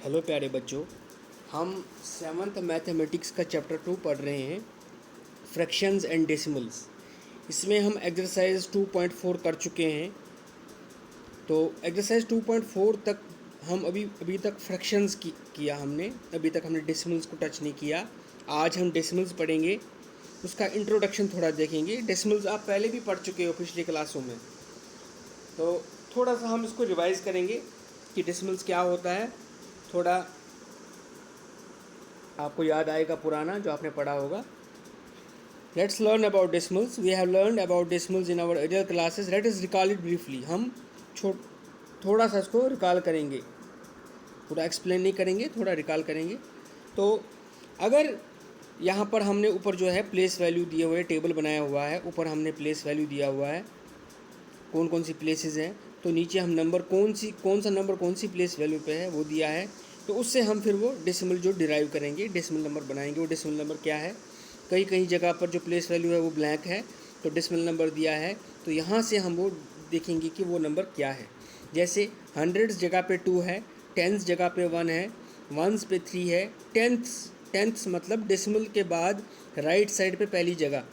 Hello प्यारे बच्चों, हम सेवन्थ मैथमेटिक्स का चैप्टर 2 पढ़ रहे हैं, फ्रैक्शंस एंड डेसिमल्स। इसमें हम एक्सरसाइज 2.4 कर चुके हैं। तो एक्सरसाइज 2.4 तक हम अभी तक फ्रैक्शंस किया हमने। अभी तक हमने डेसिमल्स को टच नहीं किया। आज हम डेसिमल्स पढ़ेंगे, उसका इंट्रोडक्शन थोड़ा देखेंगे। डेसिमल्स आप पहले भी पढ़ चुके हो पिछली क्लासों में, तो थोड़ा सा हम इसको रिवाइज करेंगे कि डेसिमल्स क्या होता है। थोड़ा आपको याद आएगा पुराना जो आपने पढ़ा होगा। Let's learn about decimals. We have learn about decimals in our earlier classes. Let us recall it briefly. हम थोड़ा सा इसको रिकॉल करेंगे, पूरा एक्सप्लेन नहीं करेंगे, थोड़ा रिकॉल करेंगे। तो अगर यहाँ पर हमने ऊपर जो है प्लेस वैल्यू दिए हुए, टेबल बनाया हुआ है, ऊपर हमने प्लेस वैल्यू दिया हुआ है, कौन कौन सी प्लेसेस हैं, तो नीचे हम नंबर कौन सा नंबर कौन सी प्लेस वैल्यू पे है वो दिया है। तो उससे हम फिर वो डेसिमल जो डिराइव करेंगे, डेसिमल नंबर बनाएंगे। वो डेसिमल नंबर क्या है, कई कई जगह पर जो प्लेस वैल्यू है वो ब्लैंक है, तो डेसिमल नंबर दिया है, तो यहाँ से हम वो देखेंगे कि वो नंबर क्या है। जैसे हंड्रेड्स जगह पे 2 है, टेंस जगह पे 1 है, वंस पे 3 है, टेंथ्स मतलब डेसिमल के बाद राइट साइड पे पहली जगह,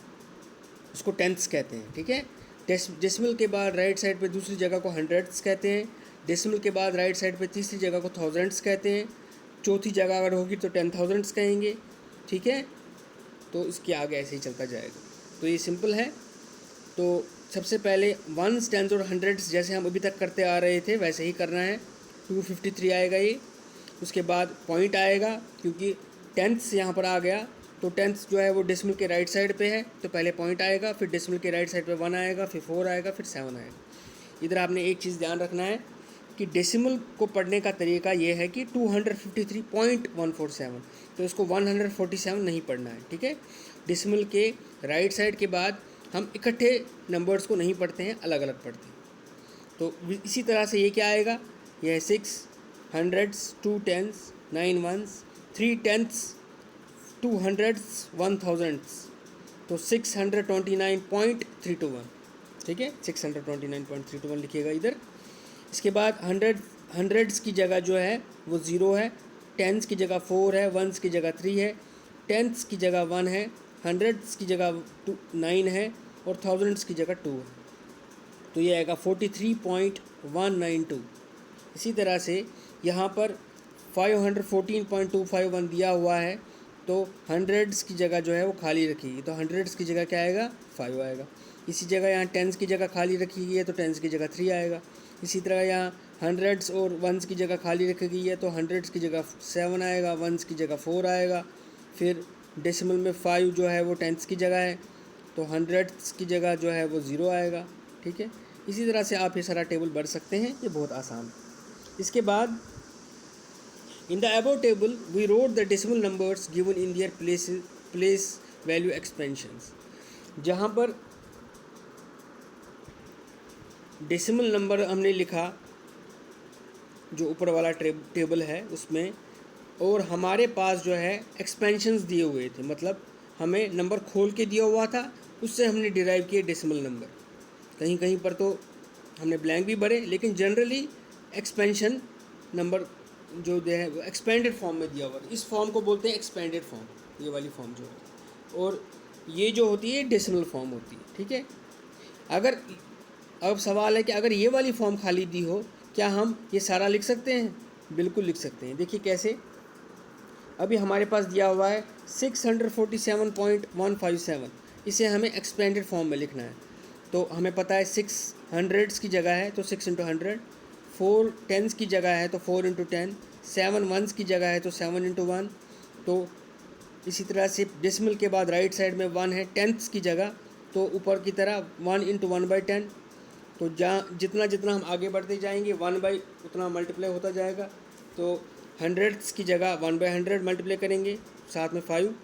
उसको टेंथ्स कहते हैं। ठीक है, डेसिमल के बाद राइट साइड पे दूसरी जगह को हंड्रेड्स कहते हैं, डेसिमल के बाद राइट साइड पे तीसरी जगह को थाउजेंड्स कहते हैं, चौथी जगह अगर होगी तो 10,000s कहेंगे। ठीक है, तो इसके आगे ऐसे ही चलता जाएगा। तो ये सिंपल है। तो सबसे पहले वंस, टेंस और हंड्रेड्स जैसे हम अभी तक करते आ रहे थे वैसे ही करना है। 253 आएगा ये। उसके बाद पॉइंट आएगा, क्योंकि टेंथ्स यहाँ पर आ गया, तो टेंथ्स जो है वो डेसिमल के राइट साइड पे है, तो पहले पॉइंट आएगा, फिर डेसिमल के राइट साइड पे 1 आएगा, फिर 4 आएगा, फिर 7 आएगा। इधर आपने एक चीज़ ध्यान रखना है कि डेसिमल को पढ़ने का तरीका ये है कि 253.147, तो इसको 147 नहीं पढ़ना है। ठीक है, डेसिमल के राइट साइड के बाद हम इकट्ठे नंबर्स को नहीं पढ़ते हैं, अलग अलग पढ़ते हैं। तो इसी तरह से ये क्या आएगा, यह है 6 hundreds, 2 tens, 9 ones, 3 tenths, 2 hundreds, 1 thousands, तो 629.321। ठीक है, 629.321 लिखिएगा इधर। इसके बाद हंड्रेड्स की जगह जो है वो 0 है, टेंस की जगह 4 है, वंस की जगह 3 है, टेंथ्स की जगह 1 है, हंड्रेड्स की जगह 9 है, और थाउजेंड्स की जगह 2 है, तो ये आएगा 43.192। इसी तरह से यहाँ पर 514.251 दिया हुआ है, तो हंड्रेड्स की जगह जो है वो खाली रखी, तो हंड्रेड्स की जगह क्या आएगा, 5 आएगा। इसी जगह यहाँ टेंस की जगह खाली रखी गई है, तो टेंस की जगह 3 आएगा। इसी तरह यहाँ हंड्रेड्स और वंस की जगह खाली रखी गई है, तो हंड्रेड्स की जगह 7 आएगा, वंस की जगह 4 आएगा। फिर डेसिमल में 5 जो है वो टेंस की जगह है, तो हंड्रेड्स की जगह जो है वो 0 आएगा। ठीक है, इसी तरह से आप ये सारा टेबल भर सकते हैं, ये बहुत आसान है। इसके बाद in the above table we wrote the decimal numbers given in their place value expansions. जहाँ पर डेसिमल नंबर हमने लिखा जो ऊपर वाला टेबल है उसमें, और हमारे पास जो है एक्सपेंशंस दिए हुए थे, मतलब हमें नंबर खोल के दिया हुआ था, उससे हमने डिराइव किए डेसिमल नंबर। कहीं कहीं पर तो हमने ब्लैंक भी भरे, लेकिन जनरली एक्सपेंशन नंबर जो दे है वो एक्सपेंडेड फॉर्म में दिया हुआ है। इस फॉर्म को बोलते हैं एक्सपेंडेड फॉर्म, ये वाली फॉर्म जो होती है, और ये जो होती है डेसिमल फॉर्म होती है। ठीक है, अगर अब सवाल है कि अगर ये वाली फॉर्म खाली दी हो, क्या हम ये सारा लिख सकते हैं? बिल्कुल लिख सकते हैं। देखिए कैसे, अभी हमारे पास दिया हुआ है 647.157, इसे हमें एक्सपेंडेड फॉर्म में लिखना है। तो हमें पता है 6 हंड्रेड्स की जगह है तो 6 इंटू 100, 4 टेंस की जगह है तो 4 इंटू 10, 7 वंस की जगह है तो 7 इंटू 1। तो इसी तरह से डेसिमल के बाद राइट साइड में 1 है टेंथ्स की जगह, तो ऊपर की तरह 1 इंटू 1/10। तो जहाँ जितना जितना हम आगे बढ़ते जाएंगे 1 बाई उतना मल्टीप्लाई होता जाएगा। तो हंड्रेड्स की जगह 1/100 मल्टीप्लाई करेंगे, साथ में 5,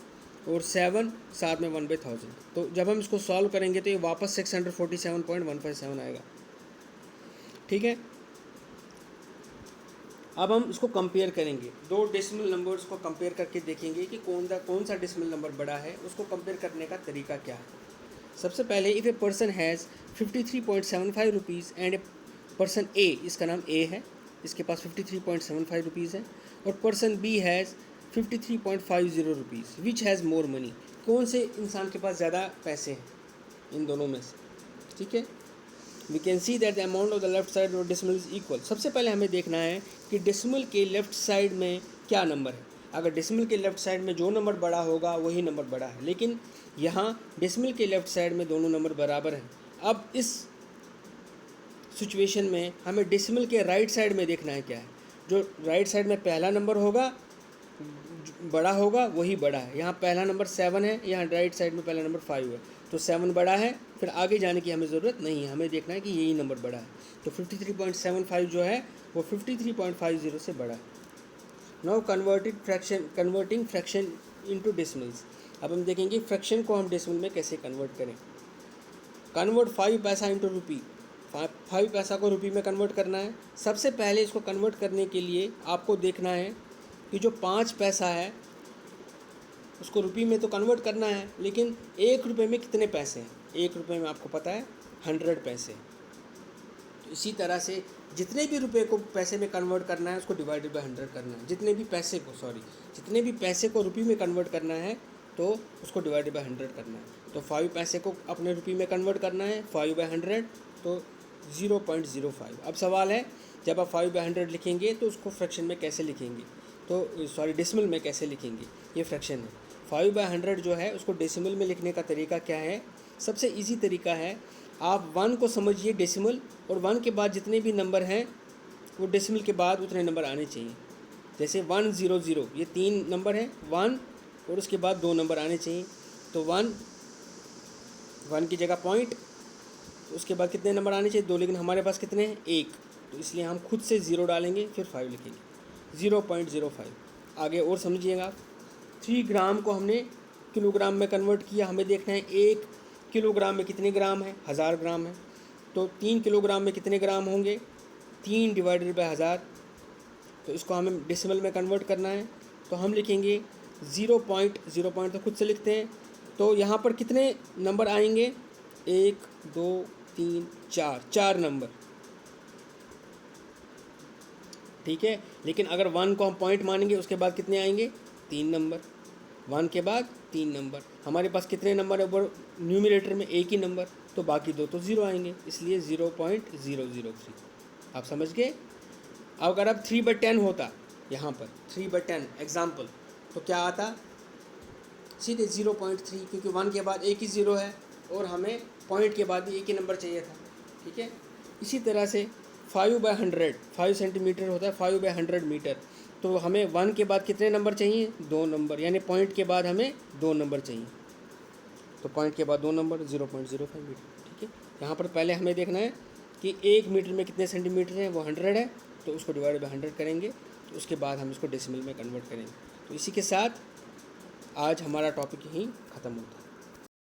और 7 साथ में 1/1000। तो जब हम इसको सॉल्व करेंगे तो ये वापस 647.157 आएगा। ठीक है, अब हम इसको कंपेयर करेंगे, दो डेसिमल नंबर्स को कंपेयर करके देखेंगे कि कौन सा डेसिमल नंबर बड़ा है। उसको कंपेयर करने का तरीका क्या है। सबसे पहले if a person has 53.75 rupees and a person A, इसका नाम ए है, इसके पास 53.75 रुपीज़ है, और person b has 53.50 rupees, which has more money. कौन से इंसान के पास ज़्यादा पैसे हैं इन दोनों में से, ठीक है। We can see that the amount of the left side of decimal is equal. सबसे पहले हमें देखना है कि डेसिमल के लेफ्ट साइड में क्या नंबर है। अगर डेसिमल के लेफ्ट साइड में जो नंबर बड़ा होगा वही नंबर बड़ा है, लेकिन यहाँ डेसिमल के लेफ्ट साइड में दोनों नंबर बराबर हैं। अब इस सिचुएशन में हमें डेसिमल के राइट साइड में देखना है क्या है। जो राइट साइड में पहला नंबर होगा बड़ा होगा वही बड़ा है। यहाँ पहला नंबर 7 है, यहाँ राइट साइड में पहला नंबर 5 है, तो 7 बड़ा है। फिर आगे जाने की हमें ज़रूरत नहीं है, हमें देखना है कि यही नंबर बड़ा है। तो 53.75 जो है वो 53.50 से बड़ा है। Now converting fraction into decimals. अब हम देखेंगे फ्रैक्शन को हम डेसिमल में कैसे कन्वर्ट करें। कन्वर्ट 5 पैसा इंटू रुपी। 5 पैसा को रुपी में कन्वर्ट करना है। सबसे पहले इसको कन्वर्ट करने के लिए आपको देखना है कि जो 5 पैसा है उसको रुपी में तो कन्वर्ट करना है, लेकिन 1 रुपये में कितने पैसे हैं। 1 रुपये में आपको पता है 100 पैसे। तो इसी तरह से जितने भी रुपये को पैसे में कन्वर्ट करना है उसको डिवाइडेड बाय 100 करना है। जितने भी पैसे को रुपी में कन्वर्ट करना है तो उसको डिवाइडेड बाय 100 करना है। तो 5 पैसे को अपने रुपी में कन्वर्ट करना है, 5/100 तो 0.05। अब सवाल है जब आप 5/100 लिखेंगे तो उसको फ्रैक्शन में कैसे लिखेंगे, तो डेसिमल में कैसे लिखेंगे। ये फ्रैक्शन है। 5/100 जो है उसको डेसिमल में लिखने का तरीका क्या है। सबसे इजी तरीका है, आप 1 को समझिए डेसिमल, और 1 के बाद जितने भी नंबर हैं वो डेसिमल के बाद उतने नंबर आने चाहिए। जैसे 100 ये 3 नंबर हैं, 1 और उसके बाद 2 नंबर आने चाहिए। तो 1 की जगह पॉइंट, उसके बाद कितने नंबर आने चाहिए 2, लेकिन हमारे पास कितने हैं 1, तो इसलिए हम खुद से 0 डालेंगे फिर 5 लिखेंगे, 0.05। आगे और समझिएगा, 3 ग्राम को हमने किलोग्राम में कन्वर्ट किया। हमें देखना है 1 किलोग्राम में कितने ग्राम है, 1000 ग्राम है। तो 3 किलोग्राम में कितने ग्राम होंगे, 3 डिवाइडेड बाय 1000। तो इसको हमें डेसिमल में कन्वर्ट करना है, तो हम लिखेंगे 0.0 तो खुद से लिखते हैं। तो यहाँ पर कितने नंबर आएंगे, 1 2 3 4 नंबर, ठीक है। लेकिन अगर 1 को हम पॉइंट मानेंगे उसके बाद कितने आएंगे, 3 नंबर। 1 के बाद 3 नंबर। हमारे पास कितने नंबर है ऊपर न्यूमरेटर में, 1 ही नंबर, तो बाकी 2 तो 0 आएंगे, इसलिए 0.003। आप समझ गए। अब अगर अब 3/10 होता, यहाँ पर 3/10 एग्जाम्पल, तो क्या आता, सीधे 0.3, क्योंकि 1 के बाद 1 ही 0 है और हमें पॉइंट के बाद भी 1 ही नंबर चाहिए था, ठीक है। इसी तरह से 5/100 5 सेंटीमीटर होता है, 5/100 मीटर। तो हमें 1 के बाद कितने नंबर चाहिए, 2 नंबर, यानी पॉइंट के बाद हमें 2 नंबर चाहिए। तो पॉइंट के बाद 2 नंबर, 0.05 मीटर, ठीक है। यहाँ पर पहले हमें देखना है कि 1 मीटर में कितने सेंटीमीटर हैं, वो 100 है, तो उसको डिवाइड बाय 100 करेंगे। तो उसके बाद हम इसको डेसिमल में कन्वर्ट करेंगे। तो इसी के साथ आज हमारा टॉपिक यहीं ख़त्म होता है।